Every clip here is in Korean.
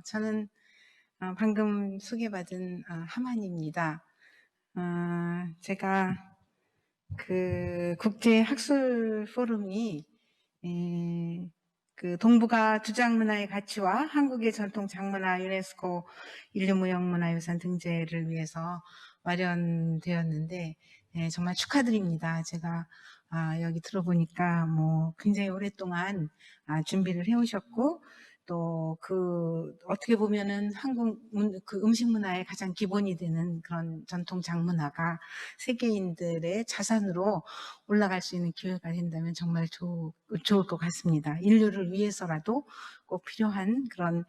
저는 방금 소개받은 하만입니다. 제가 그 국제학술 포럼이 그 동북아 두장문화의 가치와 한국의 전통 장문화 유네스코 인류무형문화유산 등재를 위해서 마련되었는데 정말 축하드립니다. 제가 여기 들어보니까 굉장히 오랫동안 준비를 해오셨고 또 어떻게 보면은 한국 그 음식 문화의 가장 기본이 되는 그런 전통 장문화가 세계인들의 자산으로 올라갈 수 있는 기회가 된다면 정말 좋을 것 같습니다. 인류를 위해서라도 꼭 필요한 그런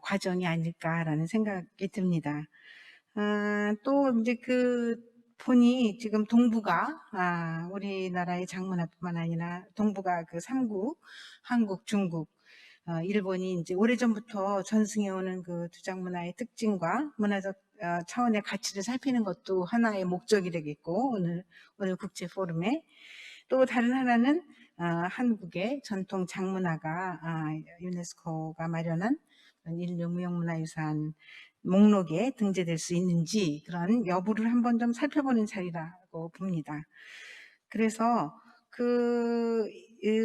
과정이 아닐까라는 생각이 듭니다. 또 이제 보니 지금 동북아, 우리나라의 장문화뿐만 아니라 동북아 그 3국, 한국, 중국, 일본이 이제 오래전부터 전승해오는 그 두장문화의 특징과 문화적 차원의 가치를 살피는 것도 하나의 목적이 되겠고, 오늘 국제 포럼에 또 다른 하나는 한국의 전통 장문화가 유네스코가 마련한 인류 무형문화유산 목록에 등재될 수 있는지 그런 여부를 한번 좀 살펴보는 자리라고 봅니다. 그래서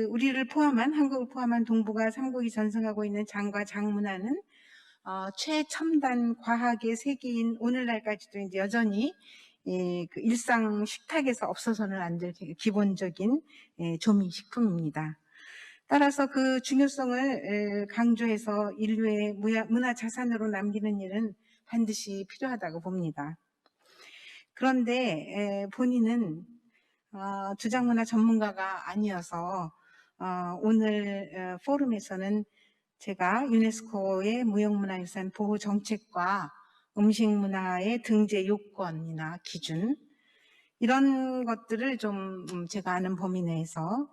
우리를 포함한 한국을 포함한 동북아 3국이 전승하고 있는 장과 장문화는 최첨단 과학의 세계인 오늘날까지도 이제 여전히 그 일상 식탁에서 없어서는 안 될 기본적인 조미식품입니다. 따라서 그 중요성을 강조해서 인류의 문화 자산으로 남기는 일은 반드시 필요하다고 봅니다. 그런데 본인은 두장문화 전문가가 아니어서 오늘 포럼에서는 제가 유네스코의 무형문화유산 보호 정책과 음식문화의 등재 요건이나 기준 이런 것들을 좀 제가 아는 범위 내에서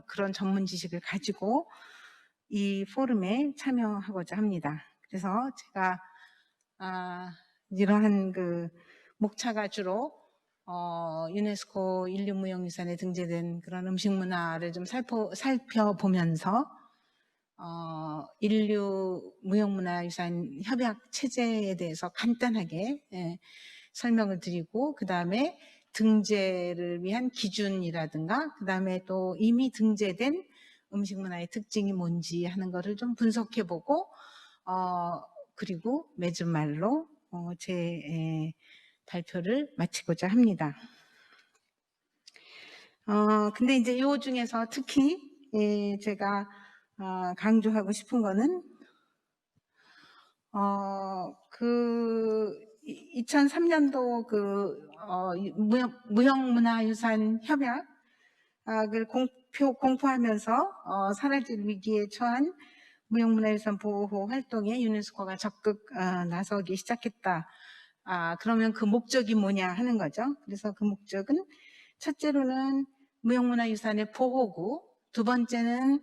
그런 전문 지식을 가지고 이 포럼에 참여하고자 합니다. 그래서 제가 이러한 목차가 주로 유네스코 인류무형유산에 등재된 그런 음식문화를 좀 살펴보면서 인류무형문화유산 협약 체제에 대해서 간단하게 설명을 드리고 그 다음에 등재를 위한 기준이라든가 그 다음에 또 이미 등재된 음식문화의 특징이 뭔지 하는 것을 좀 분석해보고 그리고 맺은 말로 제 발표를 마치고자 합니다. 근데 이제 이 중에서 특히 제가 강조하고 싶은 거는 2003년도 무형문화유산 협약을 공포하면서 사라질 위기에 처한 무형문화유산 보호 활동에 유네스코가 적극 나서기 시작했다. 그러면 그 목적이 뭐냐 하는 거죠. 그래서 그 목적은 첫째로는 무형문화유산의 보호구, 두 번째는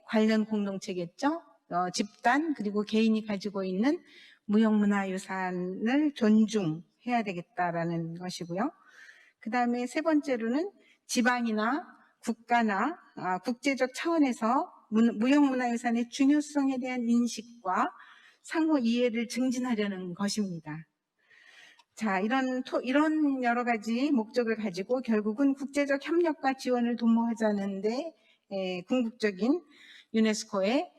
관련 공동체겠죠. 집단 그리고 개인이 가지고 있는 무형문화유산을 존중해야 되겠다라는 것이고요. 그 다음에 세 번째로는 지방이나 국가나 국제적 차원에서 무형문화유산의 중요성에 대한 인식과 상호 이해를 증진하려는 것입니다. 자, 이런 여러 가지 목적을 가지고 결국은 국제적 협력과 지원을 도모하자는데 궁극적인 유네스코의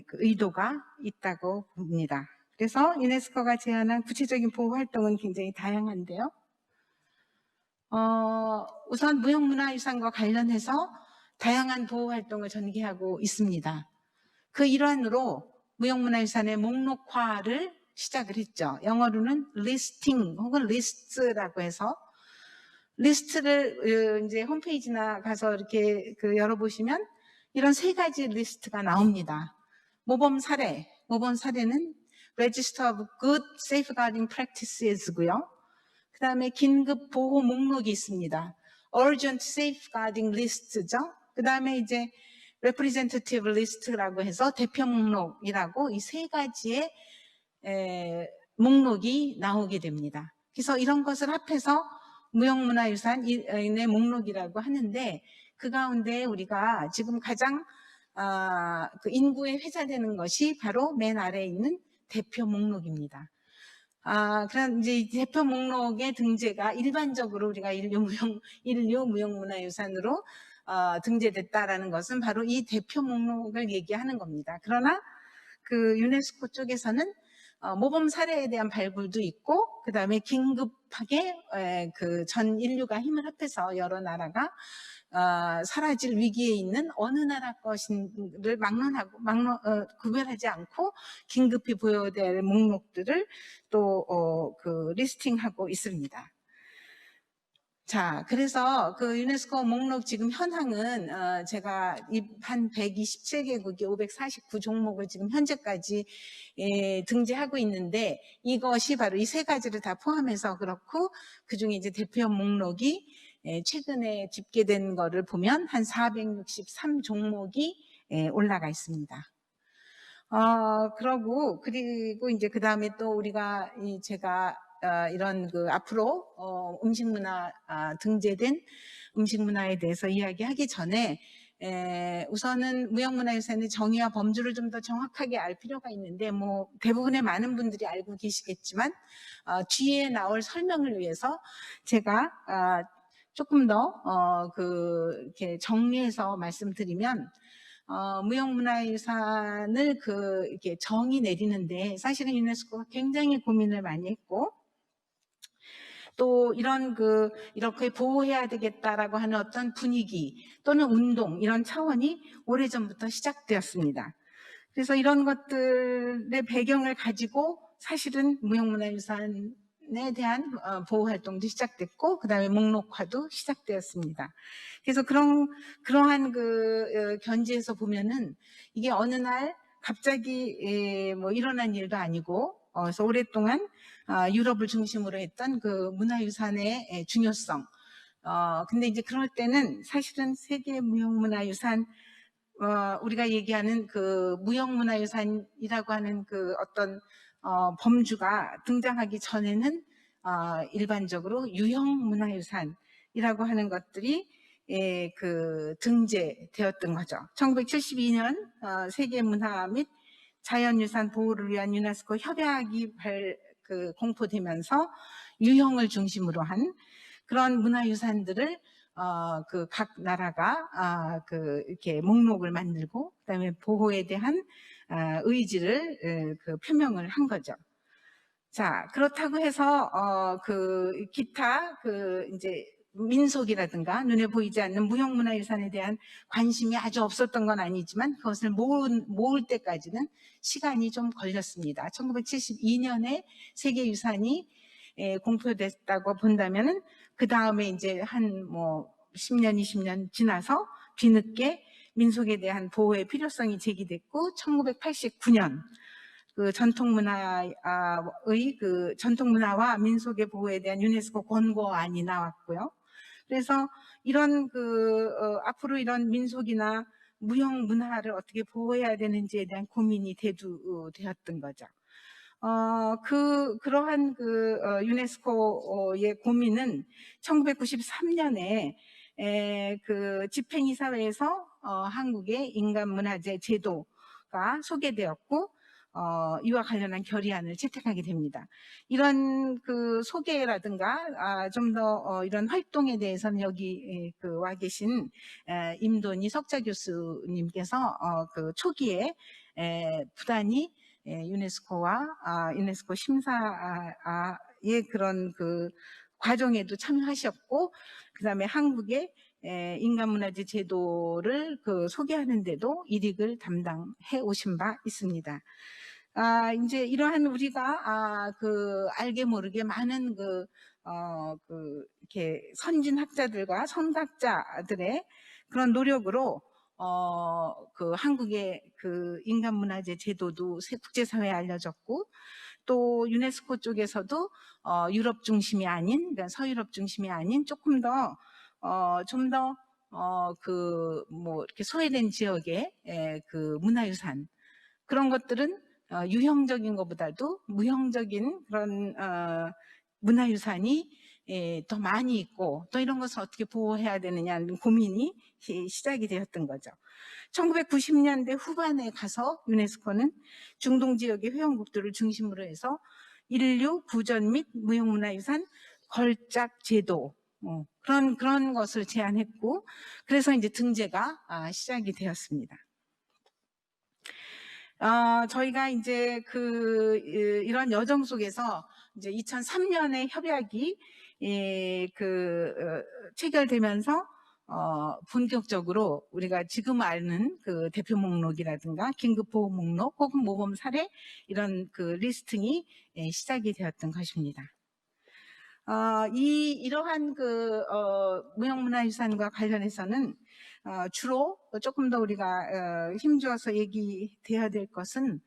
그 의도가 있다고 봅니다. 그래서 유네스코가 제안한 구체적인 보호 활동은 굉장히 다양한데요. 우선 무형문화유산과 관련해서 다양한 보호 활동을 전개하고 있습니다. 그 일환으로 무형문화유산의 목록화를 시작을 했죠. 영어로는 리스팅 혹은 리스트라고 해서 리스트를 이제 홈페이지나 가서 이렇게 열어보시면 이런 세 가지 리스트가 나옵니다. 모범 사례는 Register of Good Safeguarding Practices고요. 그 다음에 긴급 보호 목록이 있습니다. Urgent Safeguarding List죠. 그 다음에 이제 Representative List라고 해서 대표 목록이라고 이 세 가지의 목록이 나오게 됩니다. 그래서 이런 것을 합해서 무형문화유산의 목록이라고 하는데 그 가운데 우리가 지금 가장 그 인구에 회자되는 것이 바로 맨 아래에 있는 대표 목록입니다. 그런 이제 이 대표 목록의 등재가 일반적으로 우리가 인류 무형문화유산으로 등재됐다라는 것은 바로 이 대표 목록을 얘기하는 겁니다. 그러나 그 유네스코 쪽에서는 모범 사례에 대한 발굴도 있고, 그 다음에 긴급하게 그 전 인류가 힘을 합해서 여러 나라가 사라질 위기에 있는 어느 나라 것인를 구별하지 않고 긴급히 보여야 될 목록들을 또 그 리스팅하고 있습니다. 자, 그래서 그 유네스코 목록 지금 현황은 제가 한 127개국이 549종목을 지금 현재까지 등재하고 있는데, 이것이 바로 이 세 가지를 다 포함해서 그렇고, 그중에 이제 대표 목록이 최근에 집계된 거를 보면 한 463종목이 올라가 있습니다. 그리고 이제 그 다음에 또 우리가 제가 이런 그 앞으로 음식문화 등재된 음식문화에 대해서 이야기하기 전에 우선은 무형문화유산의 정의와 범주를 좀 더 정확하게 알 필요가 있는데, 뭐 대부분의 많은 분들이 알고 계시겠지만 뒤에 나올 설명을 위해서 제가 조금 더 이렇게 정리해서 말씀드리면, 무형문화유산을 이렇게 정의 내리는데 사실은 유네스코가 굉장히 고민을 많이 했고, 또 이렇게 보호해야 되겠다라고 하는 어떤 분위기 또는 운동, 이런 차원이 오래전부터 시작되었습니다. 그래서 이런 것들의 배경을 가지고 사실은 무형문화유산에 대한 보호 활동도 시작됐고, 그 다음에 목록화도 시작되었습니다. 그래서 그러한 견지에서 보면은 이게 어느 날 갑자기 뭐 일어난 일도 아니고, 그래서 오랫동안 유럽을 중심으로 했던 그 문화유산의 중요성. 근데 이제 그럴 때는 사실은 세계 무형문화유산, 우리가 얘기하는 그 무형문화유산이라고 하는 그 어떤 범주가 등장하기 전에는 일반적으로 유형문화유산이라고 하는 것들이 등재되었던 거죠. 1972년 세계문화 및 자연유산 보호를 위한 유네스코 협약이 공포되면서 유형을 중심으로 한 그런 문화유산들을 각 나라가 이렇게 목록을 만들고, 그다음에 보호에 대한 의지를 표명을 한 거죠. 자, 그렇다고 해서 기타 이제 민속이라든가 눈에 보이지 않는 무형문화유산에 대한 관심이 아주 없었던 건 아니지만, 그것을 모을 때까지는 시간이 좀 걸렸습니다. 1972년에 세계유산이 공표됐다고 본다면은 그 다음에 이제 한 10년, 20년 지나서 뒤늦게 민속에 대한 보호의 필요성이 제기됐고, 1989년 전통문화와 민속의 보호에 대한 유네스코 권고안이 나왔고요. 그래서 이런 앞으로 이런 민속이나 무형 문화를 어떻게 보호해야 되는지에 대한 고민이 대두되었던 거죠. 그러한 유네스코의 고민은 1993년에 집행이사회에서 한국의 인간문화재 제도가 소개되었고, 이와 관련한 결의안을 채택하게 됩니다. 이런 소개라든가 좀 더 이런 활동에 대해서는 여기 와 계신 임돈희 석좌 교수님께서 초기에 부단히 유네스코와 유네스코 심사의 그런 과정에도 참여하셨고, 그 다음에 한국의 인간문화재 제도를 소개하는 데도 일익을 담당해 오신 바 있습니다. 이제 이러한 우리가 알게 모르게 많은 이렇게 선진학자들과 선각자들의 그런 노력으로 한국의 인간문화재 제도도 국제사회에 알려졌고, 또 유네스코 쪽에서도 유럽 중심이 아닌, 그러니까 서유럽 중심이 아닌 조금 더 좀 더 이렇게 소외된 지역의 문화유산, 그런 것들은 유형적인 것보다도 무형적인 그런 문화유산이 더 많이 있고 또 이런 것을 어떻게 보호해야 되느냐는 고민이 시작이 되었던 거죠. 1990년대 후반에 가서 유네스코는 중동 지역의 회원국들을 중심으로 해서 인류 구전 및 무형문화유산 걸작 제도 그런 것을 제안했고, 그래서 이제 등재가 시작이 되었습니다. 저희가 이제 이런 여정 속에서 이제 2003년에 협약이 체결되면서 본격적으로 우리가 지금 아는 그 대표 목록이라든가 긴급 보호 목록 혹은 모범 사례 이런 그 리스팅이 시작이 되었던 것입니다. 이러한 무형문화유산과 관련해서는 주로 조금 더 우리가 힘주어서 얘기돼야 될 것은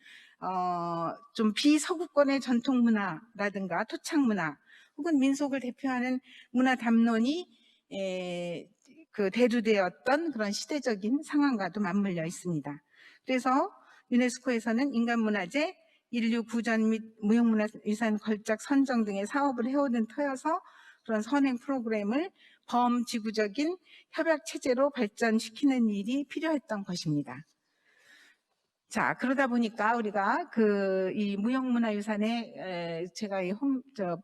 좀 비서구권의 전통문화라든가 토착문화 혹은 민속을 대표하는 문화 담론이 대두되었던 그런 시대적인 상황과도 맞물려 있습니다. 그래서 유네스코에서는 인간문화재, 인류 구전 및 무형문화유산 걸작 선정 등의 사업을 해오는 터여서 그런 선행 프로그램을 범지구적인 협약 체제로 발전시키는 일이 필요했던 것입니다. 자, 그러다 보니까 우리가 이 무형문화유산의 제가 이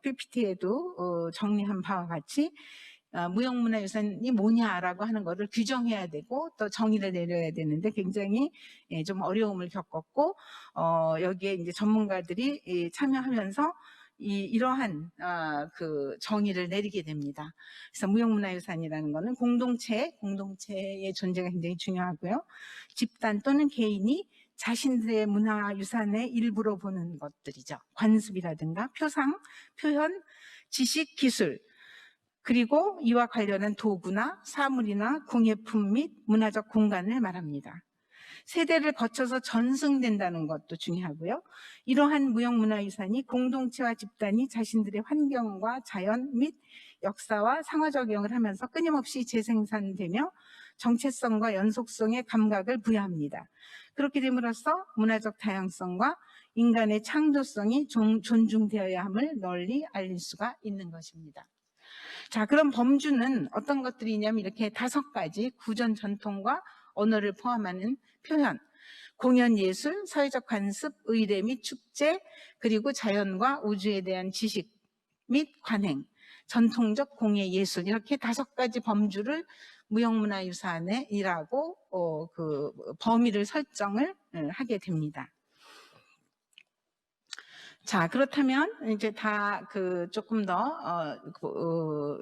PPT에도 정리한 바와 같이 무형문화유산이 뭐냐라고 하는 것을 규정해야 되고 또 정의를 내려야 되는데 굉장히 좀 어려움을 겪었고 여기에 이제 전문가들이 참여하면서 이러한 그 정의를 내리게 됩니다. 그래서 무형문화유산이라는 것은 공동체의 존재가 굉장히 중요하고요. 집단 또는 개인이 자신들의 문화유산의 일부로 보는 것들이죠. 관습이라든가 표상, 표현, 지식, 기술, 그리고 이와 관련한 도구나 사물이나 공예품 및 문화적 공간을 말합니다. 세대를 거쳐서 전승된다는 것도 중요하고요. 이러한 무형문화유산이 공동체와 집단이 자신들의 환경과 자연 및 역사와 상호작용을 하면서 끊임없이 재생산되며 정체성과 연속성의 감각을 부여합니다. 그렇게 됨으로써 문화적 다양성과 인간의 창조성이 존중되어야 함을 널리 알릴 수가 있는 것입니다. 자, 그럼 범주는 어떤 것들이 있냐면 이렇게 5가지 구전 전통과 언어를 포함하는 표현, 공연 예술, 사회적 관습, 의례 및 축제, 그리고 자연과 우주에 대한 지식 및 관행, 전통적 공예 예술, 이렇게 5가지 범주를 무형문화유산이라고 범위를 설정을 하게 됩니다. 자, 그렇다면 이제 다 조금 더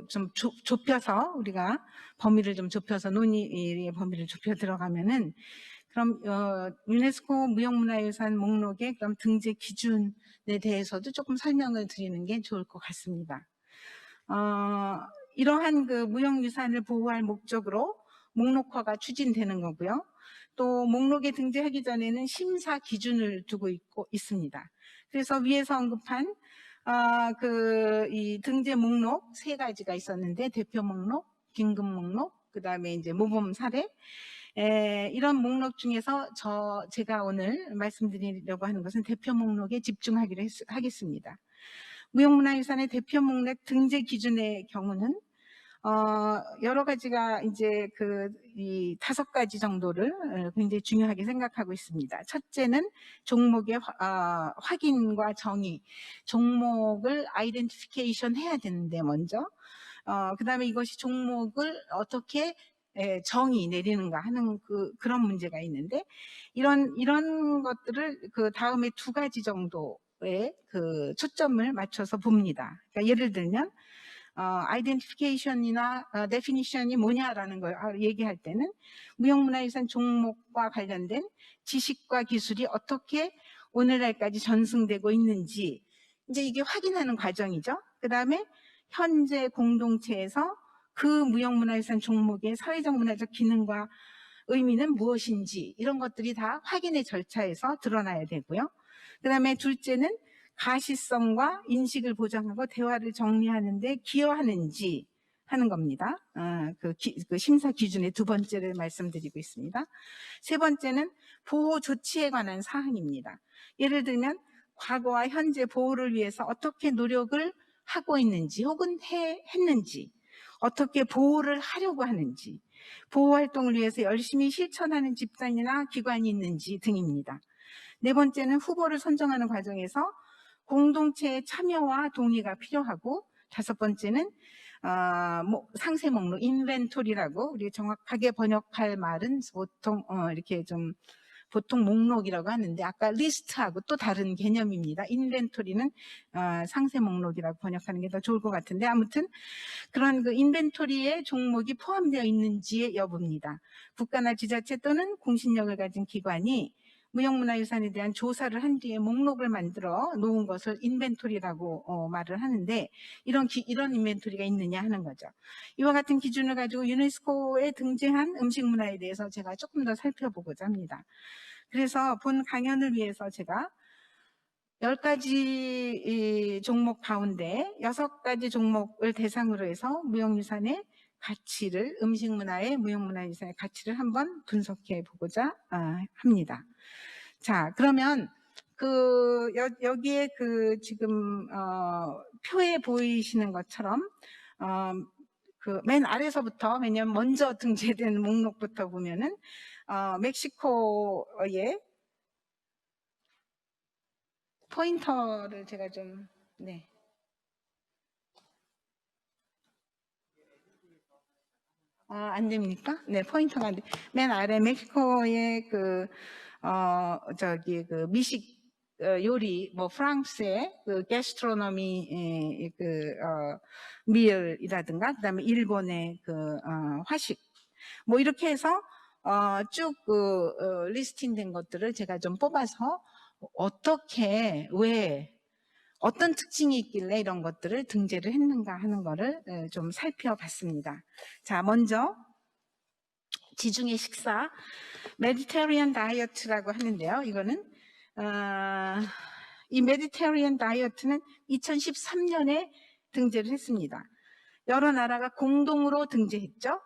좀 좁혀서 우리가 범위를 좀 좁혀서 논의의 범위를 좁혀 들어가면은 그럼 유네스코 무형문화유산 목록의 그럼 등재 기준에 대해서도 조금 설명을 드리는 게 좋을 것 같습니다. 이러한 무형유산을 보호할 목적으로 목록화가 추진되는 거고요. 또 목록에 등재하기 전에는 심사 기준을 두고 있습니다. 그래서 위에서 언급한 이 등재 목록 3가지가 있었는데 대표 목록, 긴급 목록, 그 다음에 이제 모범 사례, 이런 목록 중에서 제가 오늘 말씀드리려고 하는 것은 대표 목록에 집중하기로 하겠습니다. 무형문화유산의 대표 목록 등재 기준의 경우는 여러 가지가 이제 이 5가지 정도를 굉장히 중요하게 생각하고 있습니다. 첫째는 종목의 확인과 정의, 종목을 아이덴티피케이션 해야 되는데 먼저 그 다음에 이것이 종목을 어떻게 정의 내리는가 하는 그런 문제가 있는데 이런 것들을 다음에 2가지 정도의 초점을 맞춰서 봅니다. 그러니까 예를 들면 아이덴티피케이션이나 데피니션이 뭐냐라는 걸 얘기할 때는 무형문화유산 종목과 관련된 지식과 기술이 어떻게 오늘날까지 전승되고 있는지 이제 이게 확인하는 과정이죠. 그 다음에 현재 공동체에서 그 무형문화유산 종목의 사회적 문화적 기능과 의미는 무엇인지 이런 것들이 다 확인의 절차에서 드러나야 되고요. 그 다음에 둘째는 가시성과 인식을 보장하고 대화를 정리하는 데 기여하는지 하는 겁니다. 그 심사 기준의 2번째를 말씀드리고 있습니다. 3번째는 보호 조치에 관한 사항입니다. 예를 들면 과거와 현재 보호를 위해서 어떻게 노력을 하고 있는지 혹은 했는지, 어떻게 보호를 하려고 하는지, 보호활동을 위해서 열심히 실천하는 집단이나 기관이 있는지 등입니다. 네 번째는 후보를 선정하는 과정에서 공동체의 참여와 동의가 필요하고, 다섯 번째는 상세 목록, 인벤토리라고, 우리 정확하게 번역할 말은 보통 이렇게 좀 보통 목록이라고 하는데, 아까 리스트하고 또 다른 개념입니다. 인벤토리는 상세 목록이라고 번역하는 게 더 좋을 것 같은데, 아무튼 그런 그 인벤토리에 종목이 포함되어 있는지의 여부입니다. 국가나 지자체 또는 공신력을 가진 기관이 무형문화유산에 대한 조사를 한 뒤에 목록을 만들어 놓은 것을 인벤토리라고 말을 하는데, 이런 인벤토리가 있느냐 하는 거죠. 이와 같은 기준을 가지고 유네스코에 등재한 음식문화에 대해서 제가 조금 더 살펴보고자 합니다. 그래서 본 강연을 위해서 제가 10가지 종목 가운데 6가지 종목을 대상으로 해서 무형유산의 가치를, 음식문화의 무형문화유산의 가치를 한번 분석해 보고자 합니다. 자, 그러면 여기에 지금 표에 보이시는 것처럼 맨 아래서부터, 왜냐면 먼저 등재된 목록부터 보면은 멕시코의 포인터를 제가 좀, 네. 안 됩니까? 네, 포인터가 안 돼. 맨 아래 멕시코의 미식 요리, 프랑스의 게스트로노미 밀이라든가, 그다음에 일본의 화식, 이렇게 해서 쭉 리스팅된 것들을 제가 좀 뽑아서 어떻게, 왜, 어떤 특징이 있길래 이런 것들을 등재를 했는가 하는 거를 좀 살펴봤습니다. 자, 먼저 지중해 식사, 메디테리언 다이어트라고 하는데요. 이거는 이 메디테리언 다이어트는 2013년에 등재를 했습니다. 여러 나라가 공동으로 등재했죠.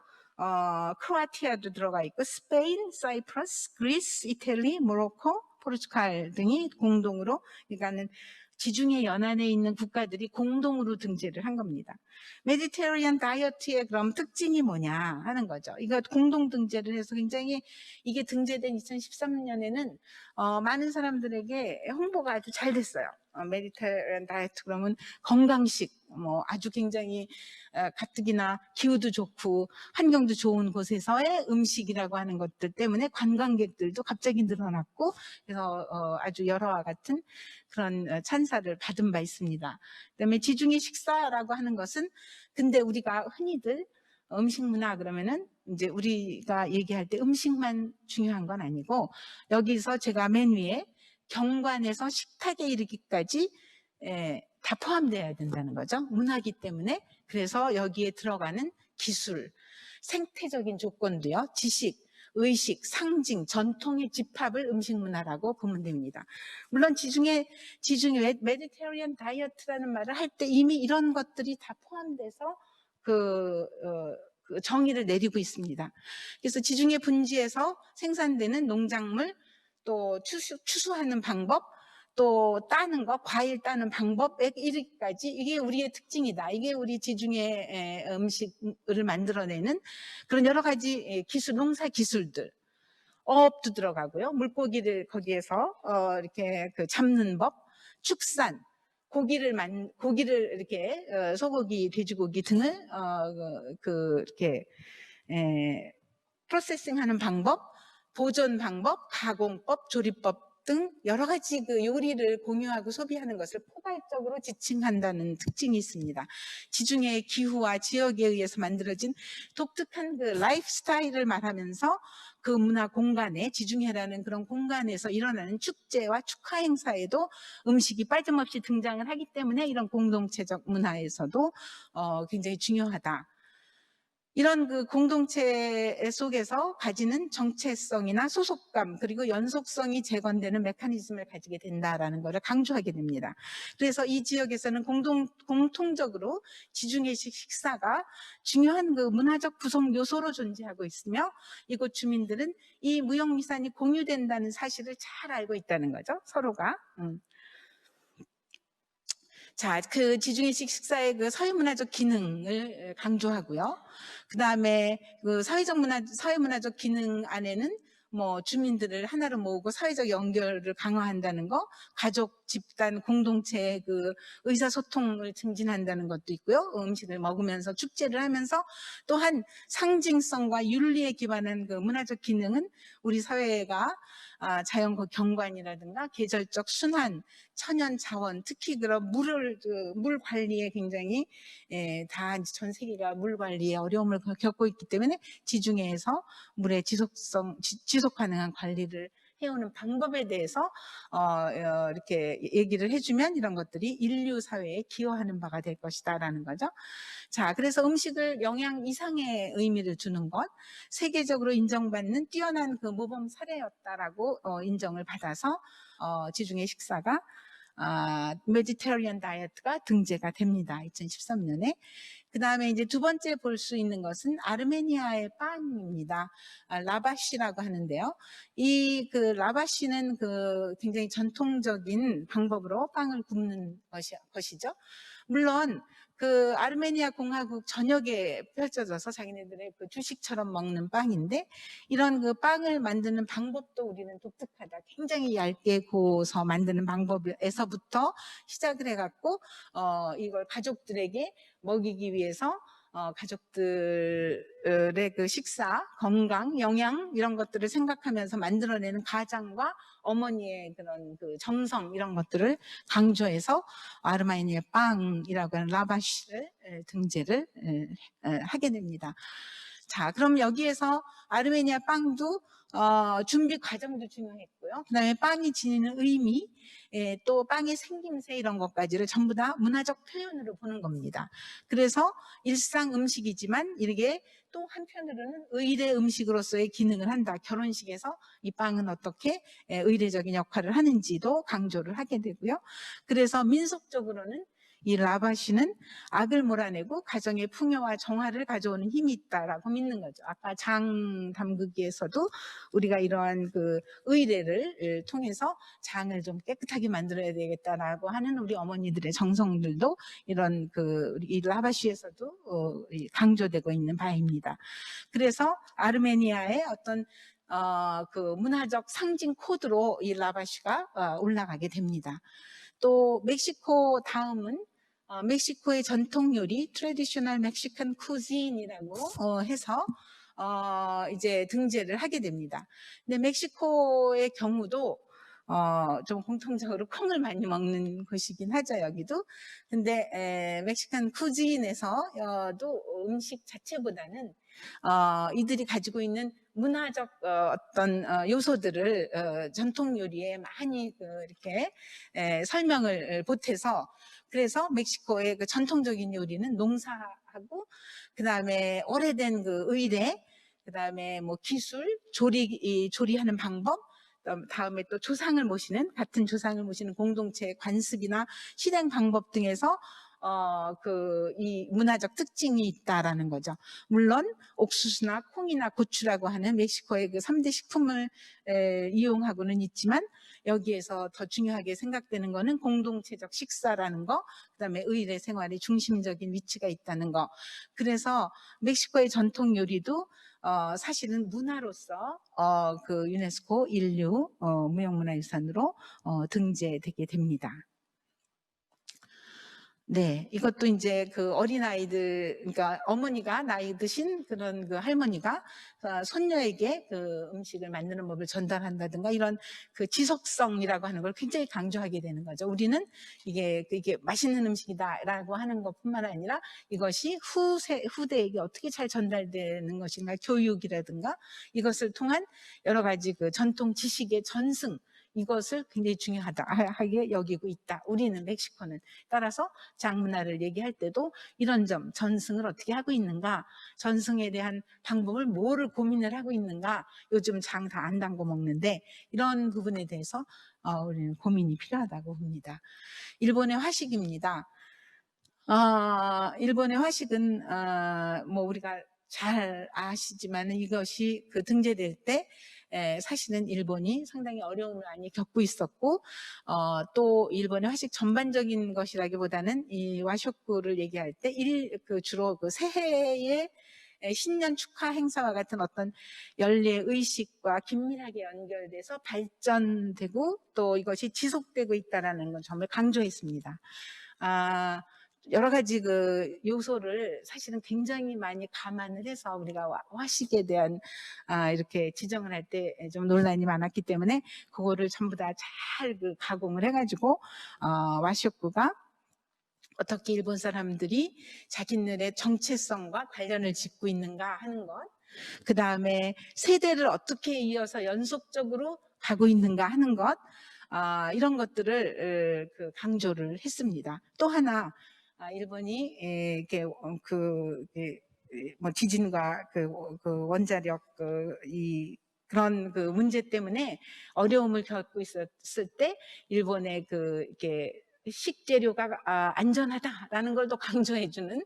크로아티아도 들어가 있고, 스페인, 사이프러스, 그리스, 이탈리, 모로코, 포르투갈 등이 공동으로, 그러니까는 지중해 연안에 있는 국가들이 공동으로 등재를 한 겁니다. 메디테리언 다이어트의 그럼 특징이 뭐냐 하는 거죠. 이거 공동 등재를 해서 굉장히, 이게 등재된 2013년에는 많은 사람들에게 홍보가 아주 잘 됐어요. 메디테리언 다이어트 그러면 건강식, 아주 굉장히 가뜩이나 기후도 좋고 환경도 좋은 곳에서의 음식이라고 하는 것들 때문에 관광객들도 갑자기 늘어났고, 그래서 아주 여러와 같은 그런 찬사를 받은 바 있습니다. 그다음에 지중해 식사라고 하는 것은, 근데 우리가 흔히들 음식 문화 그러면은 이제 우리가 얘기할 때 음식만 중요한 건 아니고, 여기서 제가 맨 위에 경관에서 식탁에 이르기까지 다 포함되어야 된다는 거죠. 문화이기 때문에. 그래서 여기에 들어가는 기술, 생태적인 조건도요, 지식, 의식, 상징, 전통의 집합을 음식 문화라고 보면 됩니다. 물론 지중해 메디테리언 다이어트라는 말을 할 때 이미 이런 것들이 다 포함돼서 그 정의를 내리고 있습니다. 그래서 지중해 분지에서 생산되는 농작물, 또 추수하는 방법, 또 따는 거, 과일 따는 방법에 이르기까지, 이게 우리의 특징이다. 이게 우리 지중해 음식을 만들어내는 그런 여러 가지 기술, 농사 기술들, 어업도 들어가고요. 물고기를 거기에서 이렇게 잡는 법, 축산, 고기를 이렇게 소고기, 돼지고기 등을 이렇게 프로세싱하는 방법, 보존 방법, 가공법, 조리법 등 여러 가지 요리를 공유하고 소비하는 것을 포괄적으로 지칭한다는 특징이 있습니다. 지중해의 기후와 지역에 의해서 만들어진 독특한 라이프 스타일을 말하면서 그 문화 공간에, 지중해라는 그런 공간에서 일어나는 축제와 축하 행사에도 음식이 빠짐없이 등장을 하기 때문에 이런 공동체적 문화에서도 굉장히 중요하다. 이런 공동체 속에서 가지는 정체성이나 소속감, 그리고 연속성이 재건되는 메커니즘을 가지게 된다라는 것을 강조하게 됩니다. 그래서 이 지역에서는 공통적으로 지중해식 식사가 중요한 문화적 구성 요소로 존재하고 있으며, 이곳 주민들은 이 무형유산이 공유된다는 사실을 잘 알고 있다는 거죠, 서로가. 자, 그 지중해식 식사의 그 사회문화적 기능을 강조하고요. 그 다음에 그 사회문화적 기능 안에는 뭐 주민들을 하나로 모으고 사회적 연결을 강화한다는 거, 가족, 집단, 공동체의 그 의사소통을 증진한다는 것도 있고요. 음식을 먹으면서 축제를 하면서 또한 상징성과 윤리에 기반한 그 문화적 기능은 우리 사회가 자연 경관이라든가 계절적 순환, 천연 자원, 특히 그런 물 관리에 굉장히 다 전 세계가 물 관리에 어려움을 겪고 있기 때문에 지중해에서 물의 지속 가능한 관리를 해오는 방법에 대해서 이렇게 얘기를 해주면 이런 것들이 인류 사회에 기여하는 바가 될 것이다라는 거죠. 자, 그래서 음식을 영양 이상의 의미를 주는 것, 세계적으로 인정받는 뛰어난 그 모범 사례였다라고 인정을 받아서 지중해 식사가 메디테리언 다이어트가 등재가 됩니다. 2013년에. 그 다음에 이제 두 번째 볼 수 있는 것은 아르메니아의 빵입니다. 라바시라고 하는데요. 이 그 라바시는 그 굉장히 전통적인 방법으로 빵을 굽는 것이죠. 물론 그 아르메니아 공화국 전역에 펼쳐져서 자기네들의 그 주식처럼 먹는 빵인데 이런 그 빵을 만드는 방법도 우리는 독특하다. 굉장히 얇게 구워서 만드는 방법에서부터 시작을 해갖고 이걸 가족들에게 먹이기 위해서 가족들의 그 식사, 건강, 영양 이런 것들을 생각하면서 만들어내는 가장과 어머니의 그런 그 정성 이런 것들을 강조해서 아르메니아 빵이라고 하는 라바시를 등재를 하게 됩니다. 자, 그럼 여기에서 아르메니아 빵도 준비 과정도 중요했고요. 그 다음에 빵이 지니는 의미, 또 빵의 생김새 이런 것까지를 전부 다 문화적 표현으로 보는 겁니다. 그래서 일상 음식이지만 이게 또 한편으로는 의례 음식으로서의 기능을 한다. 결혼식에서 이 빵은 어떻게 의례적인 역할을 하는지도 강조를 하게 되고요. 그래서 민속적으로는 이 라바시는 악을 몰아내고 가정의 풍요와 정화를 가져오는 힘이 있다라고 믿는 거죠. 아까 장 담그기에서도 우리가 이러한 그 의례를 통해서 장을 좀 깨끗하게 만들어야 되겠다라고 하는 우리 어머니들의 정성들도 이런 그 이 라바시에서도 강조되고 있는 바입니다. 그래서 아르메니아의 어떤 그 문화적 상징 코드로 이 라바시가 올라가게 됩니다. 또 멕시코 다음은 멕시코의 전통 요리 트레디셔널 멕시칸 쿠진이라고 해서 이제 등재를 하게 됩니다. 근데 멕시코의 경우도 좀 공통적으로 콩을 많이 먹는 곳이긴 하죠, 여기도. 근데 멕시칸 쿠진에서도 음식 자체보다는 이들이 가지고 있는 문화적 어떤 요소들을 전통 요리에 많이 이렇게 설명을 보태서 그래서 멕시코의 그 전통적인 요리는 농사하고 그다음에 오래된 그 의례, 그다음에 뭐 기술, 조리하는 방법, 다음에 또 같은 조상을 모시는 공동체의 관습이나 실행 방법 등에서 이 문화적 특징이 있다라는 거죠. 물론 옥수수나 콩이나 고추라고 하는 멕시코의 그 3대 식품을 이용하고는 있지만 여기에서 더 중요하게 생각되는 거는 공동체적 식사라는 거, 그다음에 의례 생활의 중심적인 위치가 있다는 거. 그래서 멕시코의 전통 요리도 사실은 문화로서 그 유네스코 인류 무형문화유산으로 등재되게 됩니다. 네, 이것도 이제 그 어린아이들, 그러니까 어머니가 나이 드신 그런 그 할머니가 손녀에게 그 음식을 만드는 법을 전달한다든가 이런 그 지속성이라고 하는 걸 굉장히 강조하게 되는 거죠. 우리는 이게 맛있는 음식이다라고 하는 것뿐만 아니라 이것이 후대에게 어떻게 잘 전달되는 것인가, 교육이라든가 이것을 통한 여러 가지 그 전통 지식의 전승, 이것을 굉장히 중요하게 여기고 있다. 우리는 멕시코는. 따라서 장문화를 얘기할 때도 이런 점, 전승을 어떻게 하고 있는가, 전승에 대한 방법을 뭐를 고민을 하고 있는가, 요즘 장 다 안 담궈 먹는데 이런 부분에 대해서 우리는 고민이 필요하다고 봅니다. 일본의 화식입니다. 일본의 화식은 뭐 우리가 잘 아시지만 이것이 그 등재될 때 사실은 일본이 상당히 어려움을 많이 겪고 있었고, 또 일본의 화식 전반적인 것이라기보다는 이 와쇼쿠를 얘기할 때 주로 그 새해의 신년 축하 행사와 같은 어떤 연례 의식과 긴밀하게 연결돼서 발전되고 또 이것이 지속되고 있다는 건 정말 강조했습니다. 여러 가지 그 요소를 사실은 굉장히 많이 감안을 해서 우리가 화식에 대한 이렇게 지정을 할 때 좀 논란이 많았기 때문에 그거를 전부 다 잘 그 가공을 해가지고 와쇼쿠가 어떻게 일본 사람들이 자기네의 정체성과 관련을 짓고 있는가 하는 것, 그 다음에 세대를 어떻게 이어서 연속적으로 가고 있는가 하는 것, 이런 것들을 그 강조를 했습니다. 또 하나 일본이 이렇게 뭐 지진과 그 원자력 그런 그 문제 때문에 어려움을 겪고 있었을 때 일본의 이렇게 식재료가 안전하다라는 걸 또 강조해주는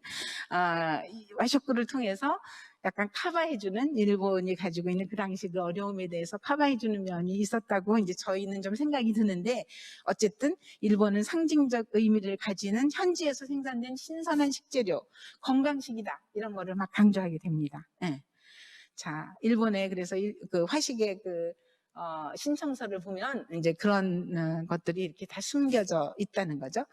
와쇼쿠를 통해서 약간 커버해주는, 일본이 가지고 있는 그 당시 그 어려움에 대해서 커버해주는 면이 있었다고 이제 저희는 좀 생각이 드는데, 어쨌든 일본은 상징적 의미를 가지는 현지에서 생산된 신선한 식재료, 건강식이다, 이런 거를 막 강조하게 됩니다. 네. 자, 일본의 그래서 그 화식의 신청서를 보면 이제 그런 것들이 이렇게 다 숨겨져 있다는 거죠.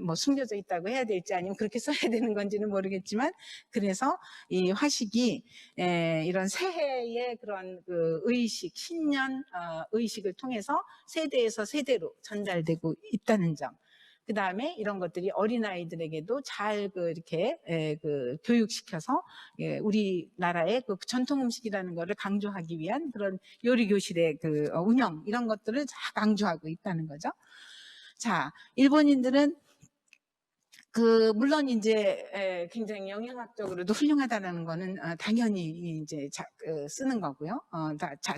뭐 숨겨져 있다고 해야 될지 아니면 그렇게 써야 되는 건지는 모르겠지만, 그래서 이 화식이 이런 새해의 그런 그 의식, 신년 의식을 통해서 세대에서 세대로 전달되고 있다는 점. 그 다음에 이런 것들이 어린아이들에게도 잘 이렇게 교육시켜서 우리나라의 그 전통 음식이라는 것을 강조하기 위한 그런 요리교실의 운영, 이런 것들을 다 강조하고 있다는 거죠. 자, 일본인들은 물론 이제 굉장히 영양학적으로도 훌륭하다는 거는 당연히 이제 쓰는 거고요.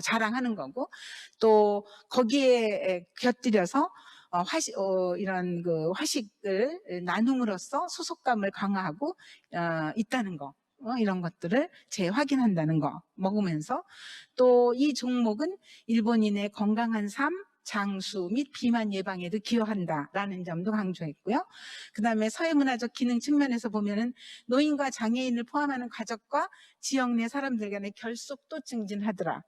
자랑하는 거고, 또 거기에 곁들여서 이런 그 화식을 나눔으로써 소속감을 강화하고 있다는 거. 이런 것들을 재확인한다는 거, 먹으면서. 또 이 종목은 일본인의 건강한 삶, 장수 및 비만 예방에도 기여한다라는 점도 강조했고요. 그 다음에 사회문화적 기능 측면에서 보면은 노인과 장애인을 포함하는 가족과 지역 내 사람들 간의 결속도 증진하더라.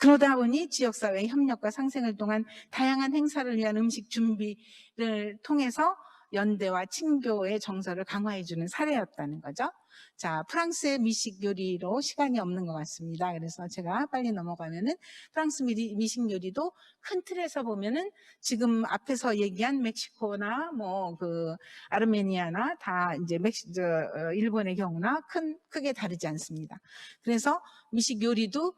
그러다 보니 지역사회의 협력과 상생을 통한 다양한 행사를 위한 음식 준비를 통해서 연대와 친교의 정서를 강화해주는 사례였다는 거죠. 자, 프랑스의 미식 요리로 시간이 없는 것 같습니다. 그래서 제가 빨리 넘어가면은 프랑스 미식 요리도 큰 틀에서 보면은 지금 앞에서 얘기한 멕시코나 뭐 아르메니아나 다 이제 일본의 경우나 크게 다르지 않습니다. 그래서 미식 요리도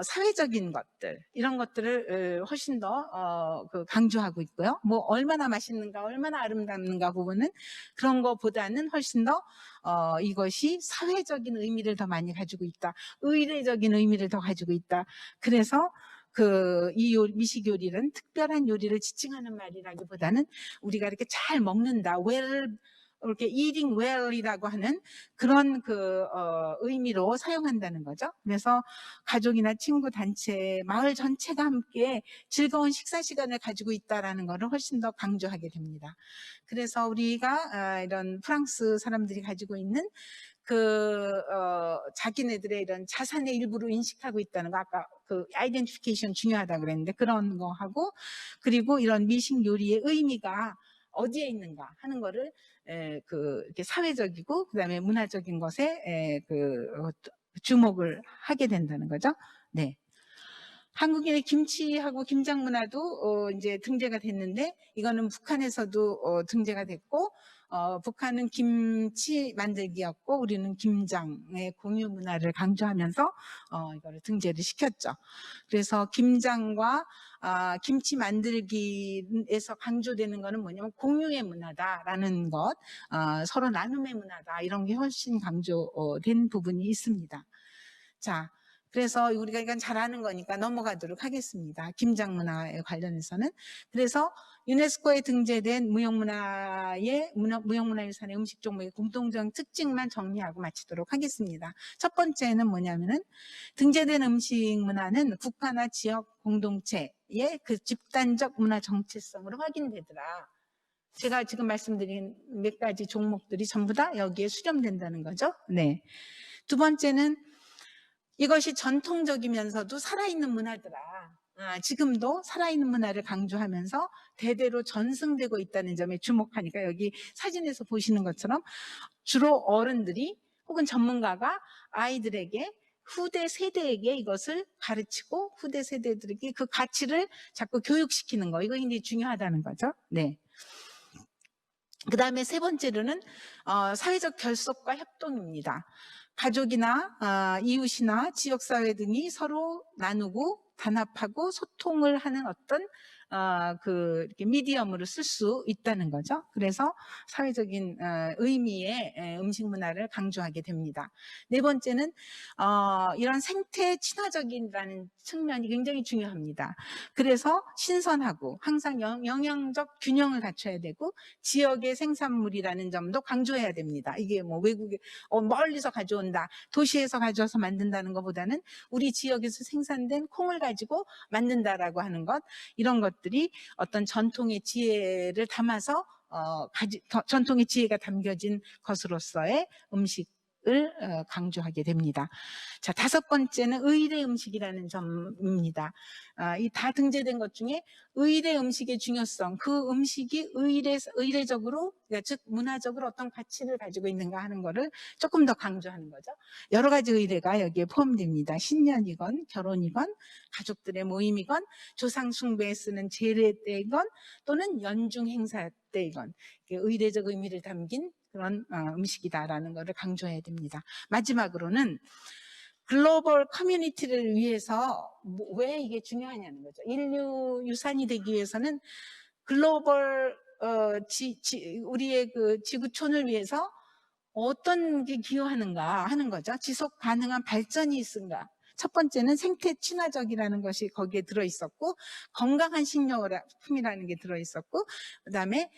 사회적인 것들, 이런 것들을 훨씬 더 강조하고 있고요. 뭐 얼마나 맛있는가, 얼마나 아름답는가 부분은 그런 것보다는 훨씬 더 이것이 사회적인 의미를 더 많이 가지고 있다, 의례적인 의미를 더 가지고 있다. 그래서 이 미식 요리는 특별한 요리를 지칭하는 말이라기보다는 우리가 이렇게 잘 먹는다, 이렇게 eating well이라고 하는 그런 의미로 사용한다는 거죠. 그래서 가족이나 친구 단체, 마을 전체가 함께 즐거운 식사 시간을 가지고 있다라는 것을 훨씬 더 강조하게 됩니다. 그래서 우리가 이런 프랑스 사람들이 가지고 있는 자기네들의 이런 자산의 일부로 인식하고 있다는 거, 아까 아이덴티피케이션 중요하다고 그랬는데 그런 거 하고, 그리고 이런 미식 요리의 의미가 어디에 있는가 하는 거를 이렇게 사회적이고 그다음에 문화적인 것에 주목을 하게 된다는 거죠. 네. 한국인의 김치하고 김장 문화도 이제 등재가 됐는데, 이거는 북한에서도 등재가 됐고, 북한은 김치 만들기였고 우리는 김장의 공유 문화를 강조하면서 이거를 등재를 시켰죠. 그래서 김장과 김치 만들기에서 강조되는 거는 뭐냐면 공유의 문화다라는 것, 서로 나눔의 문화다, 이런 게 훨씬 강조된 부분이 있습니다. 자, 그래서 우리가 이건 잘 아는 거니까 넘어가도록 하겠습니다. 김장 문화에 관련해서는. 그래서 유네스코에 등재된 무형문화유산의 음식 종목의 공통적 특징만 정리하고 마치도록 하겠습니다. 첫 번째는 뭐냐면은 등재된 음식 문화는 국가나 지역 공동체의 그 집단적 문화 정체성으로 확인되더라. 제가 지금 말씀드린 몇 가지 종목들이 전부 다 여기에 수렴된다는 거죠. 네. 두 번째는 이것이 전통적이면서도 살아있는 문화더라. 지금도 살아있는 문화를 강조하면서 대대로 전승되고 있다는 점에 주목하니까 여기 사진에서 보시는 것처럼 주로 어른들이 혹은 전문가가 아이들에게 후대 세대에게 이것을 가르치고 후대 세대들에게 그 가치를 자꾸 교육시키는 거, 이거 굉장히 중요하다는 거죠. 네. 그 다음에 세 번째로는 사회적 결속과 협동입니다. 가족이나 이웃이나 지역사회 등이 서로 나누고 단합하고 소통을 하는 어떤 이렇게 미디엄으로 쓸 수 있다는 거죠. 그래서 사회적인 의미의 음식 문화를 강조하게 됩니다. 네 번째는 이런 생태 친화적이라는 측면이 굉장히 중요합니다. 그래서 신선하고 항상 영양적 균형을 갖춰야 되고 지역의 생산물이라는 점도 강조해야 됩니다. 이게 뭐 외국에 멀리서 가져온다, 도시에서 가져와서 만든다는 것보다는 우리 지역에서 생산된 콩을 가지고 만든다라고 하는 것, 이런 것들이 어떤 전통의 지혜를 담아서 전통의 지혜가 담겨진 것으로서의 음식을 강조하게 됩니다. 자, 다섯 번째는 의례 음식이라는 점입니다. 이 다 등재된 것 중에 의례 음식의 중요성, 그 음식이 의례적으로, 즉 문화적으로 어떤 가치를 가지고 있는가 하는 거를 조금 더 강조하는 거죠. 여러 가지 의례가 여기에 포함됩니다. 신년이건 결혼이건 가족들의 모임이건 조상 숭배에 쓰는 제례 때이건 또는 연중 행사 때이건 의례적 의미를 담긴 그런 음식이다라는 것을 강조해야 됩니다. 마지막으로는 글로벌 커뮤니티를 위해서 왜 이게 중요하냐는 거죠. 인류 유산이 되기 위해서는 글로벌 우리의 그 지구촌을 위해서 어떤 게 기여하는가 하는 거죠. 지속 가능한 발전이 있은가. 첫 번째는 생태 친화적이라는 것이 거기에 들어있었고, 건강한 식료품이라는 게 들어있었고, 그다음에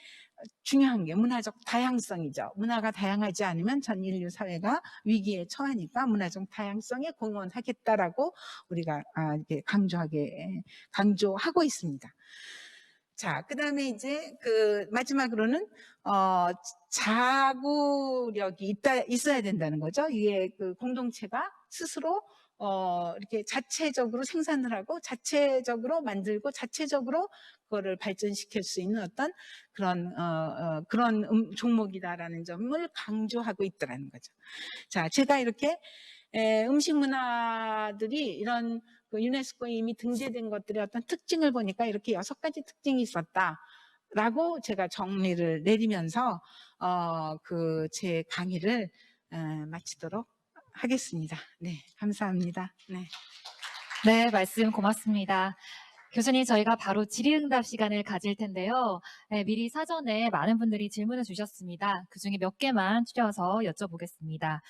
중요한 게 문화적 다양성이죠. 문화가 다양하지 않으면 전 인류 사회가 위기에 처하니까 문화적 다양성에 공헌하겠다라고 우리가 이렇게 강조하고 있습니다. 자, 그다음에 이제 마지막으로는 자구력이 있어야 된다는 거죠. 이게 그 공동체가 스스로 이렇게 자체적으로 생산을 하고 자체적으로 만들고 자체적으로 그거를 발전시킬 수 있는 어떤 그런 종목이다라는 점을 강조하고 있더라는 거죠. 자, 제가 이렇게 음식 문화들이 이런 그 유네스코에 이미 등재된 것들의 어떤 특징을 보니까 이렇게 6가지 특징이 있었다라고 제가 정리를 내리면서 제 강의를 마치도록 하겠습니다. 네, 감사합니다. 네. 네, 말씀 고맙습니다. 교수님, 저희가 바로 질의응답 시간을 가질 텐데요. 네, 미리 사전에 많은 분들이 질문을 주셨습니다. 그중에 몇 개만 추려서 여쭤보겠습니다.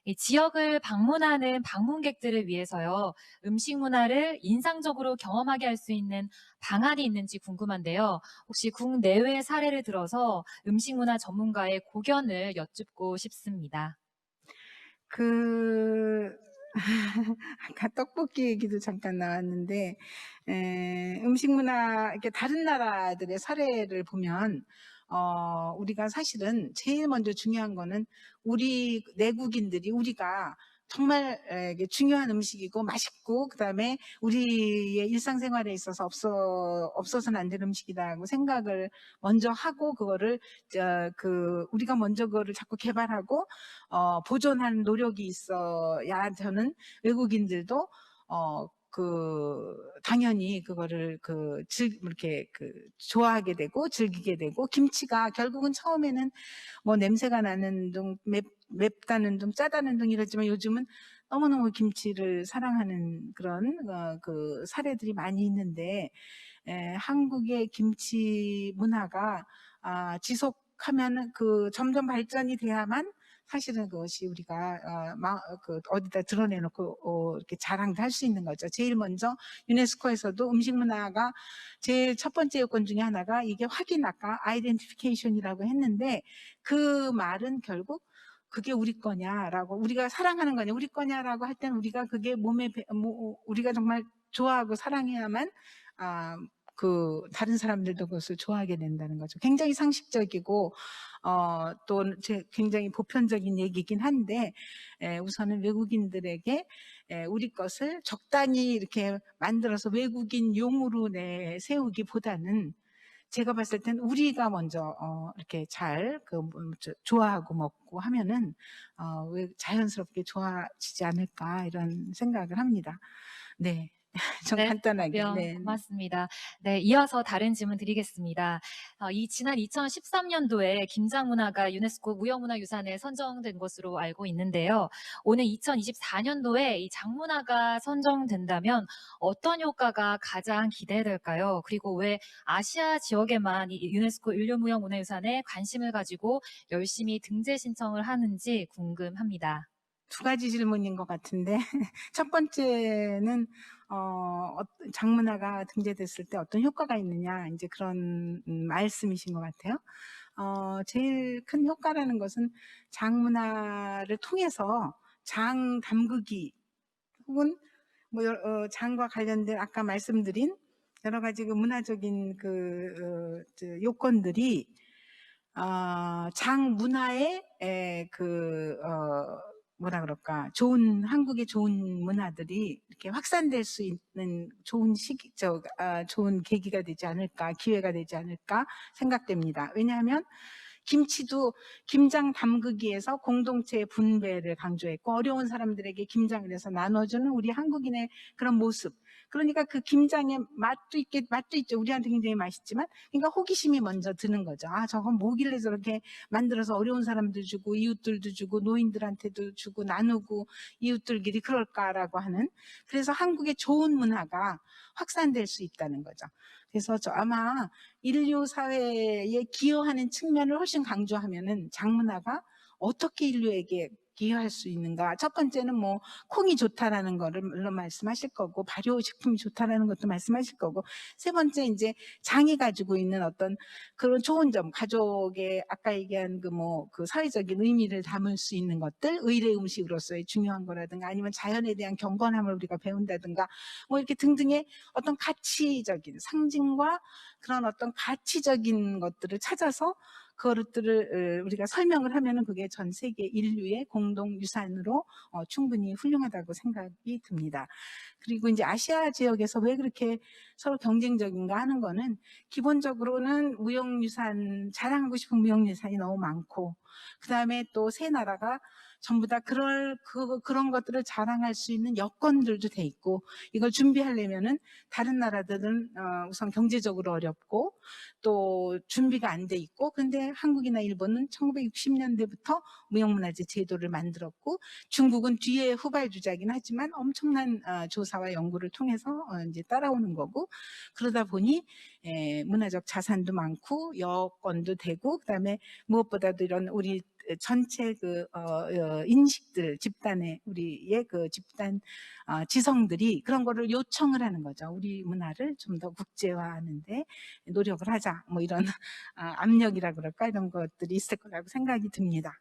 이 지역을 방문하는 방문객들을 위해서요, 음식 문화를 인상적으로 경험하게 할 수 있는 방안이 있는지 궁금한데요. 혹시 국내외 사례를 들어서 음식 문화 전문가의 고견을 여쭙고 싶습니다. 아까 떡볶이 얘기도 잠깐 나왔는데, 음식 문화, 이렇게 다른 나라들의 사례를 보면, 우리가 사실은 제일 먼저 중요한 거는 우리 내국인들이 우리가 정말 이게 중요한 음식이고 맛있고 그다음에 우리의 일상생활에 있어서 없어서는 안 될 음식이다라고 생각을 먼저 하고 그거를 우리가 먼저 그거를 자꾸 개발하고 보존하는 노력이 있어야 저는 외국인들도 당연히 그거를 이렇게 좋아하게 되고 즐기게 되고, 김치가 결국은 처음에는 뭐 냄새가 나는 둥, 맵다는 둥, 짜다는 둥 이러지만 요즘은 너무너무 김치를 사랑하는 그런 사례들이 많이 있는데, 한국의 김치 문화가 지속하면 점점 발전이 돼야만 사실은 그것이 우리가 어디다 드러내놓고 이렇게 자랑도 할 수 있는 거죠. 제일 먼저 유네스코에서도 음식 문화가 제일 첫 번째 요건 중에 하나가 이게 확인, 아까 아이덴티피케이션이라고 했는데, 그 말은 결국 그게 우리 거냐라고, 우리가 사랑하는 거냐 우리 거냐라고 할 때는 우리가 그게 우리가 정말 좋아하고 사랑해야만 다른 사람들도 그것을 좋아하게 된다는 거죠. 굉장히 상식적이고 또 굉장히 보편적인 얘기긴 한데, 우선은 외국인들에게 우리 것을 적당히 이렇게 만들어서 외국인 용으로 내세우기보다는, 제가 봤을 땐 우리가 먼저 이렇게 잘 좋아하고 먹고 하면은 왜 자연스럽게 좋아지지 않을까, 이런 생각을 합니다. 네. 좀 네, 간단하게. 답변 네. 고맙습니다. 네, 이어서 다른 질문 드리겠습니다. 지난 2013년도에 김장 문화가 유네스코 무형문화유산에 선정된 것으로 알고 있는데요. 오늘 2024년도에 이 장 문화가 선정된다면 어떤 효과가 가장 기대될까요? 그리고 왜 아시아 지역에만 이 유네스코 인류무형문화유산에 관심을 가지고 열심히 등재 신청을 하는지 궁금합니다. 두 가지 질문인 것 같은데, 첫 번째는 장문화가 등재됐을 때 어떤 효과가 있느냐, 이제 그런 말씀이신 것 같아요. 제일 큰 효과라는 것은 장문화를 통해서 장 담그기, 혹은 장과 관련된 아까 말씀드린 여러 가지 그 문화적인 요건들이 장 문화의 뭐라 그럴까, 한국의 좋은 문화들이 이렇게 확산될 수 있는 좋은 계기가 되지 않을까, 기회가 되지 않을까 생각됩니다. 왜냐하면 김치도 김장 담그기에서 공동체의 분배를 강조했고, 어려운 사람들에게 김장을 해서 나눠주는 우리 한국인의 그런 모습. 그러니까 그 김장의 맛도 있죠. 우리한테 굉장히 맛있지만, 그러니까 호기심이 먼저 드는 거죠. 저건 뭐길래 저렇게 만들어서 어려운 사람들 주고, 이웃들도 주고, 노인들한테도 주고, 나누고, 이웃들끼리 그럴까라고 하는. 그래서 한국의 좋은 문화가 확산될 수 있다는 거죠. 그래서 아마 인류 사회에 기여하는 측면을 훨씬 강조하면은 장문화가 어떻게 인류에게 기여할 수 있는가. 첫 번째는 콩이 좋다라는 거를 물론 말씀하실 거고, 발효식품이 좋다라는 것도 말씀하실 거고, 세 번째 이제 장이 가지고 있는 어떤 그런 좋은 점, 가족의 아까 얘기한 그 사회적인 의미를 담을 수 있는 것들, 의례 음식으로서의 중요한 거라든가, 아니면 자연에 대한 경건함을 우리가 배운다든가, 이렇게 등등의 어떤 가치적인 상징과 그런 어떤 가치적인 것들을 찾아서 그것들을 우리가 설명을 하면은 그게 전 세계 인류의 공동 유산으로 충분히 훌륭하다고 생각이 듭니다. 그리고 이제 아시아 지역에서 왜 그렇게 서로 경쟁적인가 하는 거는, 기본적으로는 자랑하고 싶은 무형유산이 너무 많고, 그 다음에 또 세 나라가 전부 다 그런 것들을 자랑할 수 있는 여건들도 돼 있고, 이걸 준비하려면은 다른 나라들은 우선 경제적으로 어렵고 또 준비가 안 돼 있고, 근데 한국이나 일본은 1960년대부터 무형문화재 제도를 만들었고, 중국은 뒤에 후발주자긴 하지만 엄청난 조사와 연구를 통해서 이제 따라오는 거고, 그러다 보니 문화적 자산도 많고 여건도 되고, 그다음에 무엇보다도 이런 우리 전체 인식들, 우리의 그 집단 지성들이 그런 거를 요청을 하는 거죠. 우리 문화를 좀 더 국제화하는데 노력을 하자, 이런 압력이라 그럴까, 이런 것들이 있을 거라고 생각이 듭니다.